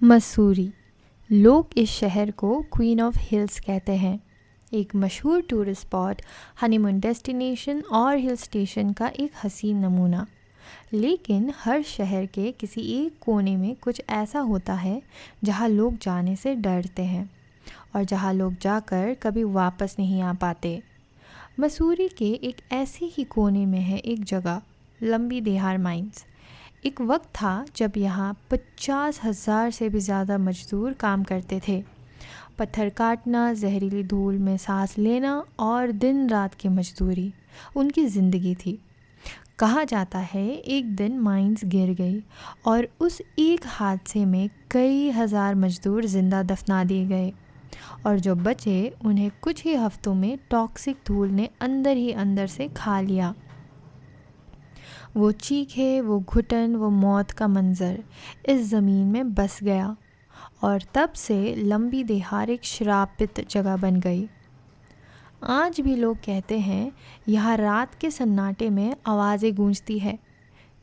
मसूरी। लोग इस शहर को क्वीन ऑफ हिल्स कहते हैं। एक मशहूर टूरिस्ट स्पॉट, हनीमून डेस्टिनेशन और हिल स्टेशन का एक हसीन नमूना। लेकिन हर शहर के किसी एक कोने में कुछ ऐसा होता है जहाँ लोग जाने से डरते हैं और जहाँ लोग जाकर कभी वापस नहीं आ पाते। मसूरी के एक ऐसे ही कोने में है एक जगह, लंबी देहार माइंस। एक वक्त था जब यहाँ 50,000 से भी ज़्यादा मजदूर काम करते थे। पत्थर काटना, जहरीली धूल में सांस लेना और दिन रात की मजदूरी उनकी ज़िंदगी थी। कहा जाता है एक दिन माइंस गिर गई और उस एक हादसे में कई हज़ार मजदूर जिंदा दफना दिए गए और जो बचे उन्हें कुछ ही हफ्तों में टॉक्सिक धूल ने अंदर ही अंदर से खा लिया। वो चीखे, वो घुटन, वो मौत का मंज़र इस ज़मीन में बस गया और तब से लंबी देहार एक श्रापित जगह बन गई। आज भी लोग कहते हैं यहाँ रात के सन्नाटे में आवाज़ें गूंजती है,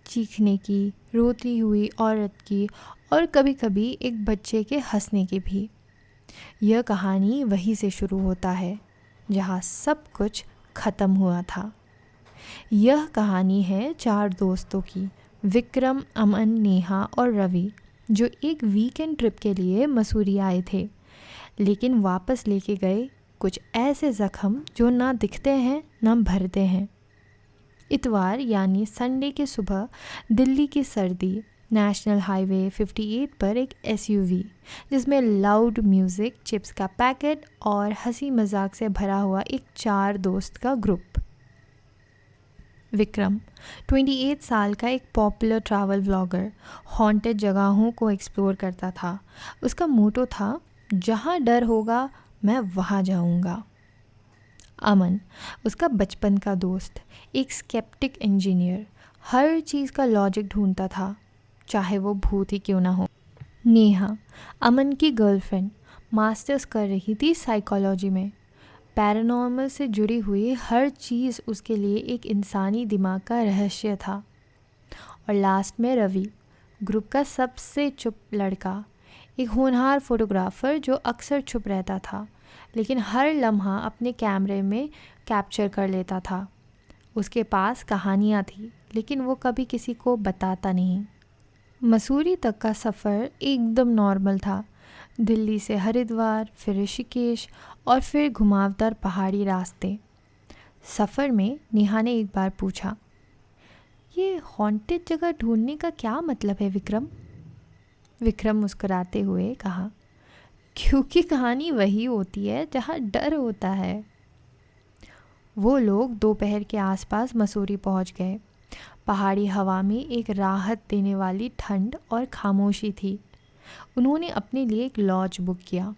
चीखने की, रोती हुई औरत की और कभी कभी एक बच्चे के हंसने की भी। यह कहानी वहीं से शुरू होता है जहाँ सब कुछ ख़त्म हुआ था। यह कहानी है 4 दोस्तों की, विक्रम, अमन, नेहा और रवि, जो एक वीकेंड ट्रिप के लिए मसूरी आए थे, लेकिन वापस लेके गए कुछ ऐसे ज़ख्म जो ना दिखते हैं ना भरते हैं। इतवार यानी संडे के सुबह दिल्ली की सर्दी, नेशनल हाईवे 58 पर एक एसयूवी जिसमें लाउड म्यूज़िक, चिप्स का पैकेट और हंसी मजाक से भरा हुआ एक 4 दोस्त का ग्रुप। विक्रम 28 साल का एक पॉपुलर ट्रैवल व्लॉगर, हॉन्टेड जगहों को एक्सप्लोर करता था। उसका मोटो था, जहाँ डर होगा मैं वहाँ जाऊँगा। अमन उसका बचपन का दोस्त, एक स्केप्टिक इंजीनियर, हर चीज़ का लॉजिक ढूंढता था, चाहे वो भूत ही क्यों ना हो। नेहा अमन की गर्लफ्रेंड, मास्टर्स कर रही थी साइकोलॉजी में। पैरानॉर्मल से जुड़ी हुई हर चीज़ उसके लिए एक इंसानी दिमाग का रहस्य था। और लास्ट में रवि, ग्रुप का सबसे चुप लड़का, एक होनहार फोटोग्राफर जो अक्सर चुप रहता था लेकिन हर लम्हा अपने कैमरे में कैप्चर कर लेता था। उसके पास कहानियाँ थी लेकिन वो कभी किसी को बताता नहीं। मसूरी तक का सफ़र एकदम नॉर्मल था। दिल्ली से हरिद्वार, फिर ऋषिकेश और फिर घुमावदार पहाड़ी रास्ते। सफ़र में नेहा ने एक बार पूछा, ये हॉन्टेड जगह ढूंढने का क्या मतलब है विक्रम? विक्रम मुस्कुराते हुए कहा, क्योंकि कहानी वही होती है जहाँ डर होता है। वो लोग दोपहर के आसपास मसूरी पहुँच गए। पहाड़ी हवा में एक राहत देने वाली ठंड और खामोशी थी। उन्होंने अपने लिए एक लॉज बुक किया,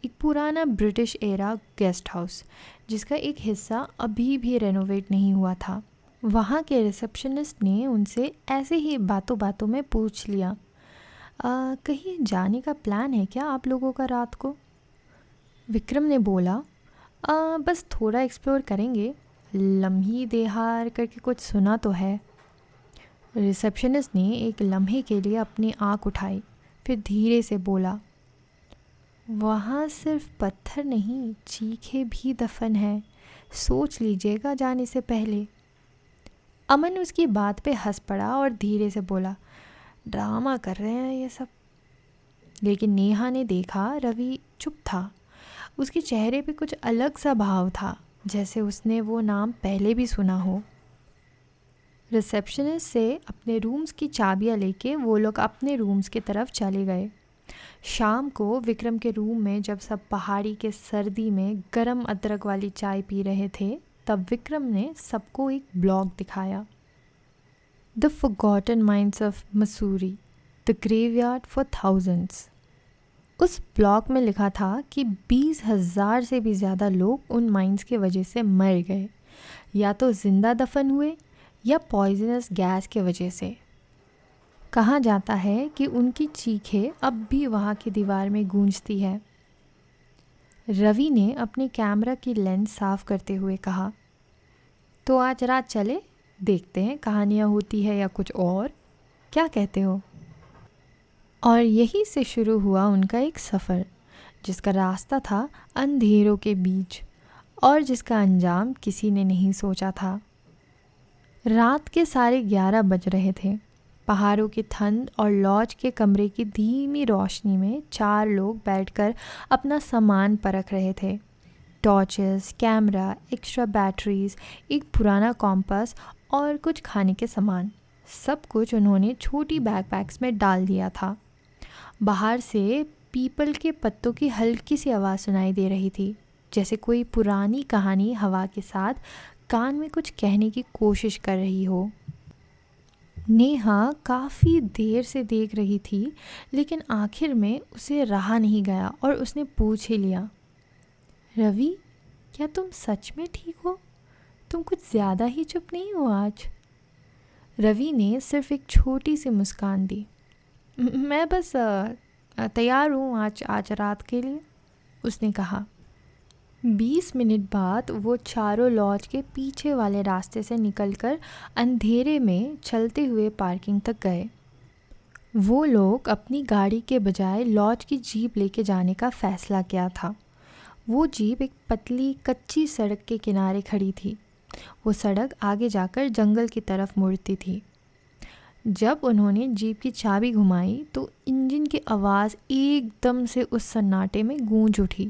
एक पुराना ब्रिटिश एरा गेस्ट हाउस जिसका एक हिस्सा अभी भी रेनोवेट नहीं हुआ था। वहाँ के रिसेप्शनिस्ट ने उनसे ऐसे ही बातों बातों में पूछ लिया, कहीं जाने का प्लान है क्या आप लोगों का रात को? विक्रम ने बोला, बस थोड़ा एक्सप्लोर करेंगे, लम्ही देहार करके कुछ सुना तो है। रिसेप्शनिस्ट ने एक लम्हे के लिए अपनी आँख उठाई, फिर धीरे से बोला, वहाँ सिर्फ पत्थर नहीं, चीखे भी दफन है, सोच लीजिएगा जाने से पहले। अमन उसकी बात पे हंस पड़ा और धीरे से बोला, ड्रामा कर रहे हैं ये सब। लेकिन नेहा ने देखा रवि चुप था। उसके चेहरे पे कुछ अलग सा भाव था, जैसे उसने वो नाम पहले भी सुना हो। रिसेप्शनिस्ट से अपने रूम्स की चाबियां लेके वो लोग अपने रूम्स की तरफ चले गए। शाम को विक्रम के रूम में जब सब पहाड़ी के सर्दी में गरम अदरक वाली चाय पी रहे थे, तब विक्रम ने सबको एक ब्लॉग दिखाया, the forgotten mines of Mussoorie, the graveyard for thousands. उस ब्लॉग में लिखा था कि 20,000 से भी ज़्यादा लोग उन माइंस की वजह से मर गए, या तो जिंदा दफन हुए या पॉइजनस गैस की वजह से। कहा जाता है कि उनकी चीखें अब भी वहाँ की दीवार में गूंजती है। रवि ने अपने कैमरा की लेंस साफ करते हुए कहा, तो आज रात चले, देखते हैं कहानियाँ होती है या कुछ और, क्या कहते हो? और यहीं से शुरू हुआ उनका एक सफ़र, जिसका रास्ता था अंधेरों के बीच और जिसका अंजाम किसी ने नहीं सोचा था। रात के 11:30 बज रहे थे। पहाड़ों की ठंड और लॉज के कमरे की धीमी रोशनी में 4 लोग बैठकर अपना सामान परख रहे थे। टॉर्चेस, कैमरा, एक्स्ट्रा बैटरीज, एक पुराना कॉम्पास और कुछ खाने के सामान, सब कुछ उन्होंने छोटी बैकपैक्स में डाल दिया था। बाहर से पीपल के पत्तों की हल्की सी आवाज़ सुनाई दे रही थी, जैसे कोई पुरानी कहानी हवा के साथ कान में कुछ कहने की कोशिश कर रही हो। नेहा काफ़ी देर से देख रही थी, लेकिन आखिर में उसे रहा नहीं गया और उसने पूछ ही लिया, रवि, क्या तुम सच में ठीक हो? तुम कुछ ज़्यादा ही चुप नहीं हो आज? रवि ने सिर्फ एक छोटी सी मुस्कान दी। मैं बस तैयार हूँ आज रात के लिए, उसने कहा। 20 मिनट बाद वो चारों लॉज के पीछे वाले रास्ते से निकलकर अंधेरे में चलते हुए पार्किंग तक गए। वो लोग अपनी गाड़ी के बजाय लॉज की जीप लेके जाने का फ़ैसला किया था। वो जीप एक पतली कच्ची सड़क के किनारे खड़ी थी। वो सड़क आगे जाकर जंगल की तरफ मुड़ती थी। जब उन्होंने जीप की चाबी घुमाई तो इंजन की आवाज़ एकदम से उस सन्नाटे में गूंज उठी।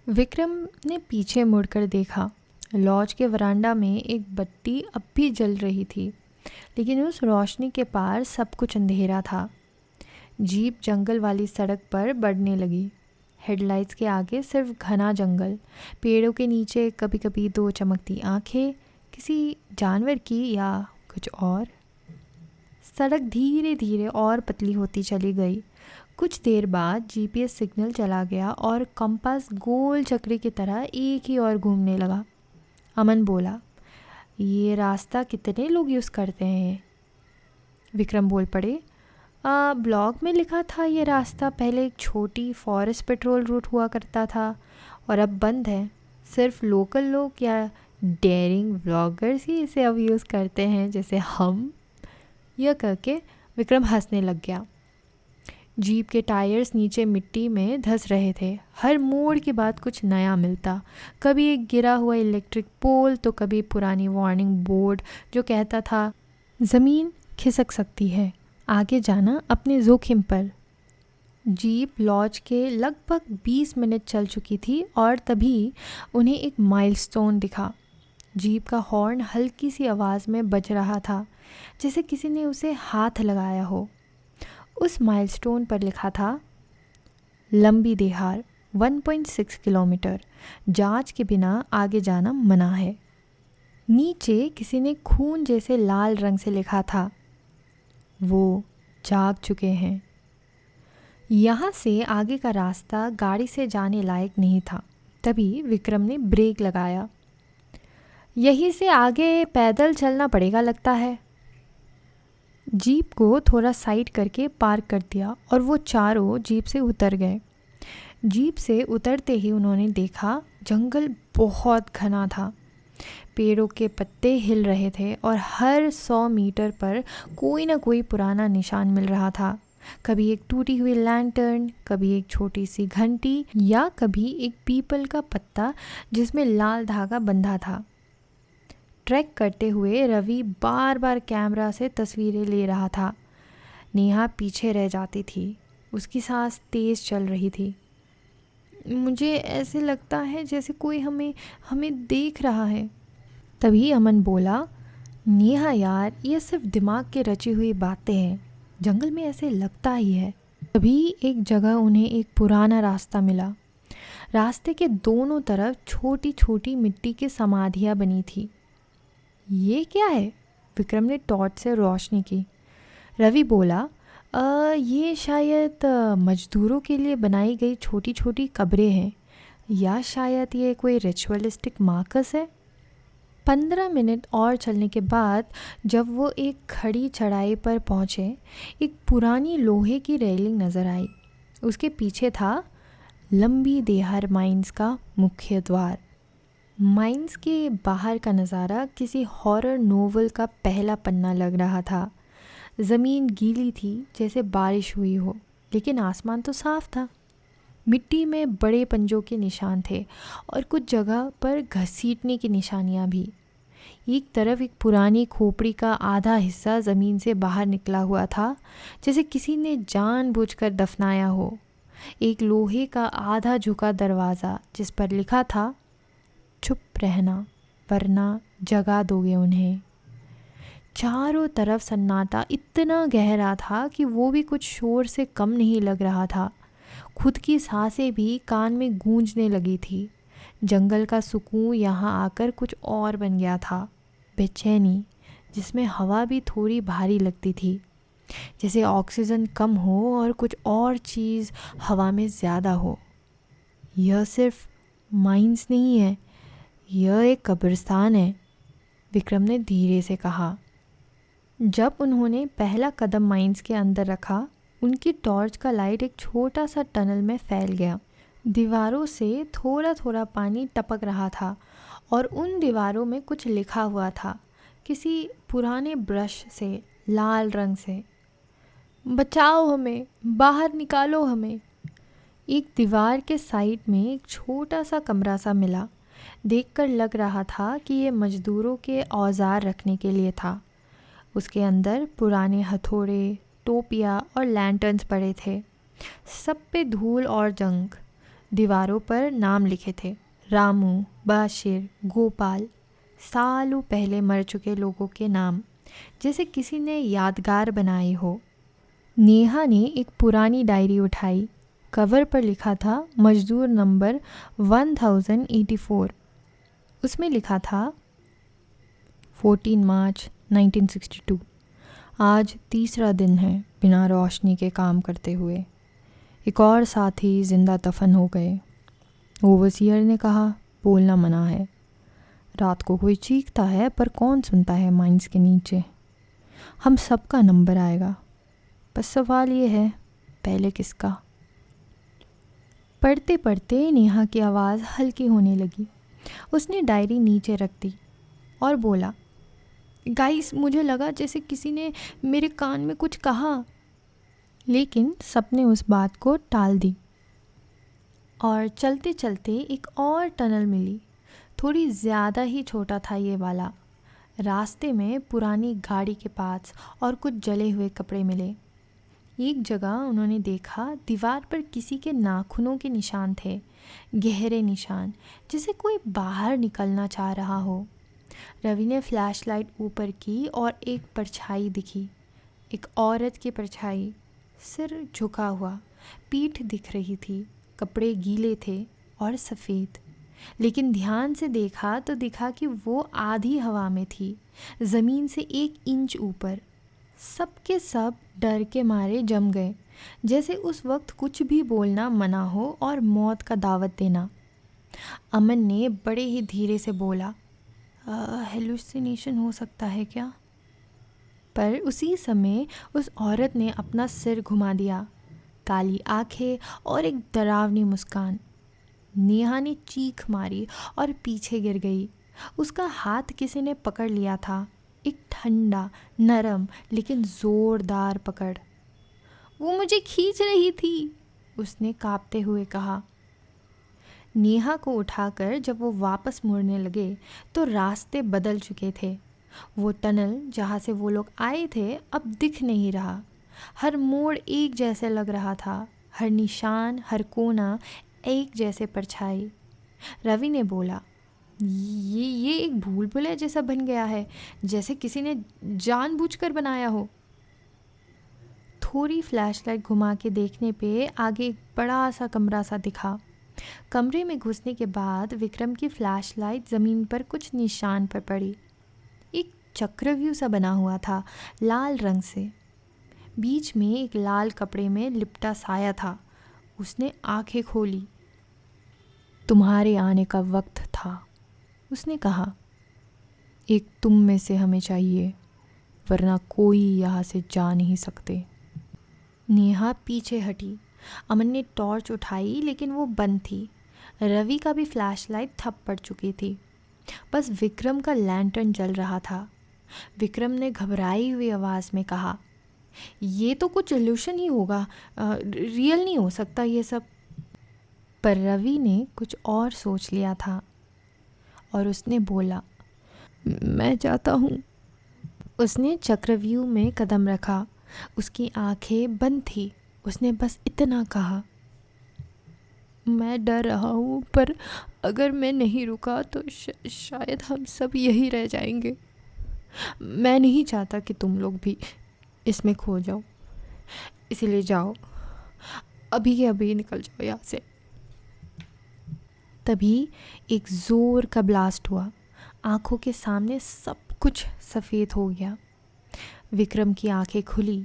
विक्रम ने पीछे मुड़कर देखा। लॉज के वरांडा में एक बत्ती अब भी जल रही थी, लेकिन उस रोशनी के पार सब कुछ अंधेरा था। जीप जंगल वाली सड़क पर बढ़ने लगी। हेडलाइट्स के आगे सिर्फ घना जंगल, पेड़ों के नीचे कभी कभी 2 चमकती आंखें, किसी जानवर की या कुछ और। सड़क धीरे धीरे और पतली होती चली गई। कुछ देर बाद जीपीएस सिग्नल चला गया और कंपास गोल चक्री की तरह एक ही ओर घूमने लगा। अमन बोला, ये रास्ता कितने लोग यूज़ करते हैं? विक्रम बोल पड़े, ब्लॉग में लिखा था ये रास्ता पहले एक छोटी फॉरेस्ट पेट्रोल रूट हुआ करता था और अब बंद है। सिर्फ लोकल लोग या डेयरिंग व्लॉगर्स ही इसे अब यूज़ करते हैं, जैसे हम। यह करके विक्रम हंसने लग गया। जीप के टायर्स नीचे मिट्टी में धंस रहे थे। हर मोड़ के बाद कुछ नया मिलता। कभी एक गिरा हुआ इलेक्ट्रिक पोल तो कभी पुरानी वार्निंग बोर्ड जो कहता था ज़मीन खिसक सकती है, आगे जाना अपने जोखिम पर। जीप लॉज के लगभग 20 मिनट चल चुकी थी और तभी उन्हें एक माइलस्टोन दिखा। जीप का हॉर्न हल्की सी आवाज़ में बज रहा था, जैसे किसी ने उसे हाथ लगाया हो। उस माइलस्टोन पर लिखा था, लंबी देहार 1.6 किलोमीटर, जांच के बिना आगे जाना मना है। नीचे किसी ने खून जैसे लाल रंग से लिखा था, वो जाग चुके हैं। यहाँ से आगे का रास्ता गाड़ी से जाने लायक नहीं था। तभी विक्रम ने ब्रेक लगाया। यहीं से आगे पैदल चलना पड़ेगा लगता है। जीप को थोड़ा साइड करके पार्क कर दिया और वो चारों जीप से उतर गए। जीप से उतरते ही उन्होंने देखा जंगल बहुत घना था। पेड़ों के पत्ते हिल रहे थे और हर 100 मीटर पर कोई ना कोई पुराना निशान मिल रहा था। कभी एक टूटी हुई लैंटर्न, कभी एक छोटी सी घंटी या कभी एक पीपल का पत्ता जिसमें लाल धागा बंधा था। ट्रैक करते हुए रवि बार बार कैमरा से तस्वीरें ले रहा था। नेहा पीछे रह जाती थी। उसकी सांस तेज़ चल रही थी। मुझे ऐसे लगता है जैसे कोई हमें देख रहा है। तभी अमन बोला, नेहा यार, ये सिर्फ दिमाग के रची हुई बातें हैं। जंगल में ऐसे लगता ही है। तभी एक जगह उन्हें एक पुराना रास्ता मिला। रास्ते के दोनों तरफ छोटी छोटी मिट्टी की समाधियाँ बनी थी। ये क्या है? विक्रम ने टॉर्च से रोशनी की। रवि बोला, ये शायद मजदूरों के लिए बनाई गई छोटी छोटी कब्रें हैं, या शायद ये कोई रिचुअलिस्टिक मार्कस है। 15 मिनट और चलने के बाद जब वो एक खड़ी चढ़ाई पर पहुँचे, एक पुरानी लोहे की रेलिंग नज़र आई। उसके पीछे था लंबी देहार माइंस का मुख्य द्वार। माइंस के बाहर का नज़ारा किसी हॉरर नोवेल का पहला पन्ना लग रहा था। ज़मीन गीली थी, जैसे बारिश हुई हो। लेकिन आसमान तो साफ था। मिट्टी में बड़े पंजों के निशान थे और कुछ जगह पर घसीटने की निशानियां भी। एक तरफ एक पुरानी खोपड़ी का आधा हिस्सा ज़मीन से बाहर निकला हुआ था, जैसे किसी ने जानबूझकर दफनाया हो। एक लोहे का आधा झुका दरवाज़ा जिस पर लिखा था, चुप रहना वरना जगा दोगे उन्हें। चारों तरफ सन्नाटा इतना गहरा था कि वो भी कुछ शोर से कम नहीं लग रहा था। खुद की सांसें भी कान में गूंजने लगी थी। जंगल का सुकून यहाँ आकर कुछ और बन गया था, बेचैनी जिसमें हवा भी थोड़ी भारी लगती थी, जैसे ऑक्सीजन कम हो और कुछ और चीज़ हवा में ज़्यादा हो। यह सिर्फ माइंस नहीं है, यह एक कब्रिस्तान है, विक्रम ने धीरे से कहा। जब उन्होंने पहला कदम माइंस के अंदर रखा, उनकी टॉर्च का लाइट एक छोटा सा टनल में फैल गया। दीवारों से थोड़ा थोड़ा पानी टपक रहा था और उन दीवारों में कुछ लिखा हुआ था, किसी पुराने ब्रश से, लाल रंग से। बचाओ हमें, बाहर निकालो हमें। एक दीवार के साइड में एक छोटा सा कमरा सा मिला। देखकर लग रहा था कि ये मजदूरों के औजार रखने के लिए था। उसके अंदर पुराने हथौड़े, टोपियाँ और लैंटर्न्स पड़े थे। सब पे धूल और जंग। दीवारों पर नाम लिखे थे, रामू, बाशिर, गोपाल, सालों पहले मर चुके लोगों के नाम, जैसे किसी ने यादगार बनाई हो। नेहा ने एक पुरानी डायरी उठाई। कवर पर लिखा था मजदूर नंबर 1084। उसमें लिखा था 14 मार्च 1962। आज तीसरा दिन है बिना रोशनी के काम करते हुए। एक और साथी जिंदा दफन हो गए। ओवरसियर ने कहा, बोलना मना है। रात को कोई चीखता है पर कौन सुनता है माइंस के नीचे। हम सबका नंबर आएगा, बस सवाल ये है पहले किसका। पढ़ते पढ़ते नेहा की आवाज़ हल्की होने लगी। उसने डायरी नीचे रख दी और बोला, गाइस, मुझे लगा जैसे किसी ने मेरे कान में कुछ कहा, लेकिन सबने उस बात को टाल दी। और चलते चलते एक और टनल मिली। थोड़ी ज़्यादा ही छोटा था ये वाला। रास्ते में पुरानी गाड़ी के पास और कुछ जले हुए कपड़े मिले। एक जगह उन्होंने देखा दीवार पर किसी के नाखूनों के निशान थे, गहरे निशान, जैसे कोई बाहर निकलना चाह रहा हो। रवि ने फ्लैशलाइट ऊपर की और एक परछाई दिखी, एक औरत की परछाई, सिर झुका हुआ, पीठ दिख रही थी, कपड़े गीले थे और सफ़ेद। लेकिन ध्यान से देखा तो दिखा कि वो आधी हवा में थी, ज़मीन से 1 इंच ऊपर। सबके सब डर के मारे जम गए, जैसे उस वक्त कुछ भी बोलना मना हो और मौत का दावत देना। अमन ने बड़े ही धीरे से बोला, हेलुसिनेशन हो सकता है क्या? पर उसी समय उस औरत ने अपना सिर घुमा दिया, काली आंखें और एक डरावनी मुस्कान। नेहा ने चीख मारी और पीछे गिर गई। उसका हाथ किसी ने पकड़ लिया था, एक ठंडा, नरम लेकिन ज़ोरदार पकड़। वो मुझे खींच रही थी, उसने कांपते हुए कहा। नेहा को उठाकर जब वो वापस मुड़ने लगे तो रास्ते बदल चुके थे। वो टनल जहाँ से वो लोग आए थे अब दिख नहीं रहा। हर मोड़ एक जैसे लग रहा था, हर निशान, हर कोना एक जैसे परछाई। रवि ने बोला, ये एक भूल भुलैया जैसा बन गया है, जैसे किसी ने जानबूझकर बनाया हो। थोड़ी फ्लैशलाइट घुमा के देखने पे आगे एक बड़ा सा कमरा सा दिखा। कमरे में घुसने के बाद विक्रम की फ्लैशलाइट ज़मीन पर कुछ निशान पर पड़ी। एक चक्रव्यूह सा बना हुआ था, लाल रंग से। बीच में एक लाल कपड़े में लिपटा साया था। उसने आंखें खोली। तुम्हारे आने का वक्त था, उसने कहा। एक तुम में से हमें चाहिए, वरना कोई यहाँ से जा नहीं सकते। नेहा पीछे हटी। अमन ने टॉर्च उठाई लेकिन वो बंद थी। रवि का भी फ्लैशलाइट थप पड़ चुकी थी। बस विक्रम का लैंटर्न जल रहा था। विक्रम ने घबराई हुई आवाज़ में कहा, ये तो कुछ इल्यूशन ही होगा, रियल नहीं हो सकता ये सब। पर रवि ने कुछ और सोच लिया था और उसने बोला, मैं जाता हूँ। उसने चक्रव्यूह में कदम रखा। उसकी आंखें बंद थी। उसने बस इतना कहा, मैं डर रहा हूँ, पर अगर मैं नहीं रुका तो शायद हम सब यही रह जाएंगे। मैं नहीं चाहता कि तुम लोग भी इसमें खो जाओ, इसीलिए जाओ, अभी के अभी निकल जाओ यहाँ से। तभी एक ज़ोर का ब्लास्ट हुआ। आंखों के सामने सब कुछ सफ़ेद हो गया। विक्रम की आंखें खुली।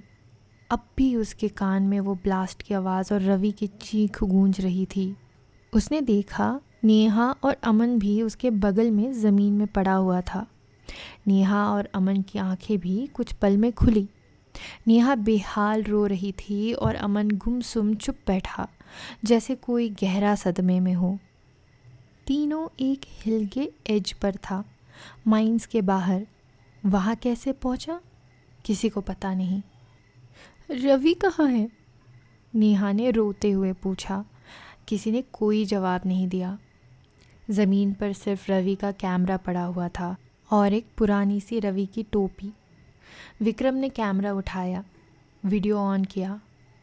अब भी उसके कान में वो ब्लास्ट की आवाज़ और रवि की चीख गूंज रही थी। उसने देखा नेहा और अमन भी उसके बगल में ज़मीन में पड़ा हुआ था। नेहा और अमन की आंखें भी कुछ पल में खुली। नेहा बेहाल रो रही थी और अमन गुमसुम चुप बैठा, जैसे कोई गहरा सदमे में हो। तीनों एक हिल के एज पर था, माइंस के बाहर। वहाँ कैसे पहुँचा किसी को पता नहीं। रवि कहाँ है? नेहा ने रोते हुए पूछा। किसी ने कोई जवाब नहीं दिया। ज़मीन पर सिर्फ रवि का कैमरा पड़ा हुआ था और एक पुरानी सी रवि की टोपी। विक्रम ने कैमरा उठाया, वीडियो ऑन किया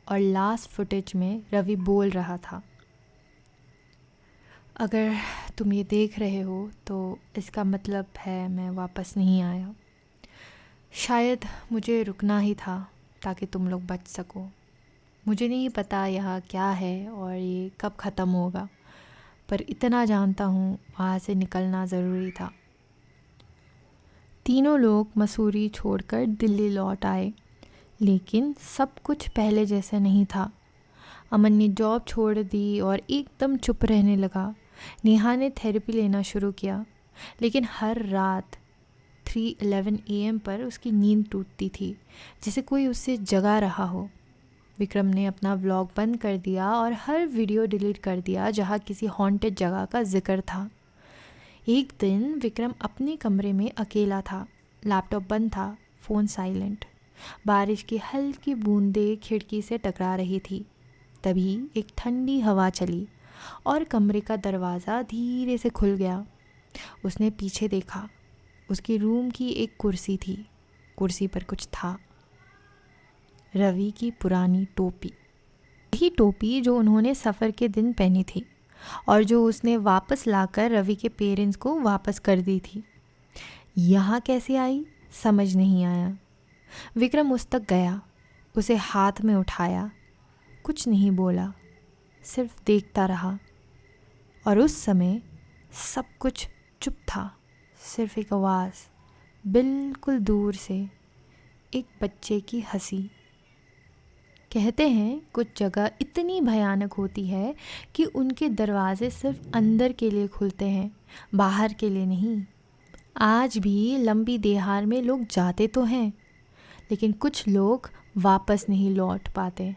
और लास्ट फुटेज में रवि बोल रहा था, अगर तुम ये देख रहे हो तो इसका मतलब है मैं वापस नहीं आया। शायद मुझे रुकना ही था ताकि तुम लोग बच सको। मुझे नहीं पता यहाँ क्या है और ये कब ख़त्म होगा, पर इतना जानता हूँ वहाँ से निकलना ज़रूरी था। तीनों लोग मसूरी छोड़कर दिल्ली लौट आए, लेकिन सब कुछ पहले जैसे नहीं था। अमन ने जॉब छोड़ दी और एकदम चुप रहने लगा। नेहा ने थेरेपी लेना शुरू किया, लेकिन हर रात 3:11 AM पर उसकी नींद टूटती थी, जैसे कोई उससे जगा रहा हो। विक्रम ने अपना व्लॉग बंद कर दिया और हर वीडियो डिलीट कर दिया जहाँ किसी हॉन्टेड जगह का जिक्र था। एक दिन विक्रम अपने कमरे में अकेला था। लैपटॉप बंद था, फ़ोन साइलेंट। बारिश की हल्की बूंदें खिड़की से टकरा रही थी। तभी एक ठंडी हवा चली और कमरे का दरवाज़ा धीरे से खुल गया। उसने पीछे देखा। उसकी रूम की एक कुर्सी थी। कुर्सी पर कुछ था, रवि की पुरानी टोपी। वही टोपी जो उन्होंने सफ़र के दिन पहनी थी और जो उसने वापस लाकर रवि के पेरेंट्स को वापस कर दी थी। यहाँ कैसे आई समझ नहीं आया। विक्रम उस तक गया, उसे हाथ में उठाया, कुछ नहीं बोला, सिर्फ देखता रहा। और उस समय सब कुछ चुप था। सिर्फ एक आवाज़, बिल्कुल दूर से, एक बच्चे की हंसी। कहते हैं कुछ जगह इतनी भयानक होती है कि उनके दरवाजे सिर्फ अंदर के लिए खुलते हैं, बाहर के लिए नहीं। आज भी लंबी देहार में लोग जाते तो हैं, लेकिन कुछ लोग वापस नहीं लौट पाते।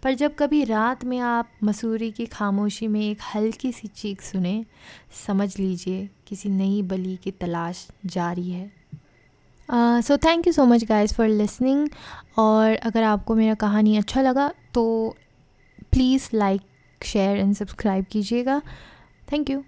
पर जब कभी रात में आप मसूरी की खामोशी में एक हल्की सी चीख सुने, समझ लीजिए किसी नई बलि की तलाश जारी है। So thank you so much guys for listening. और अगर आपको मेरा कहानी अच्छा लगा तो please like, share and subscribe कीजिएगा। Thank you.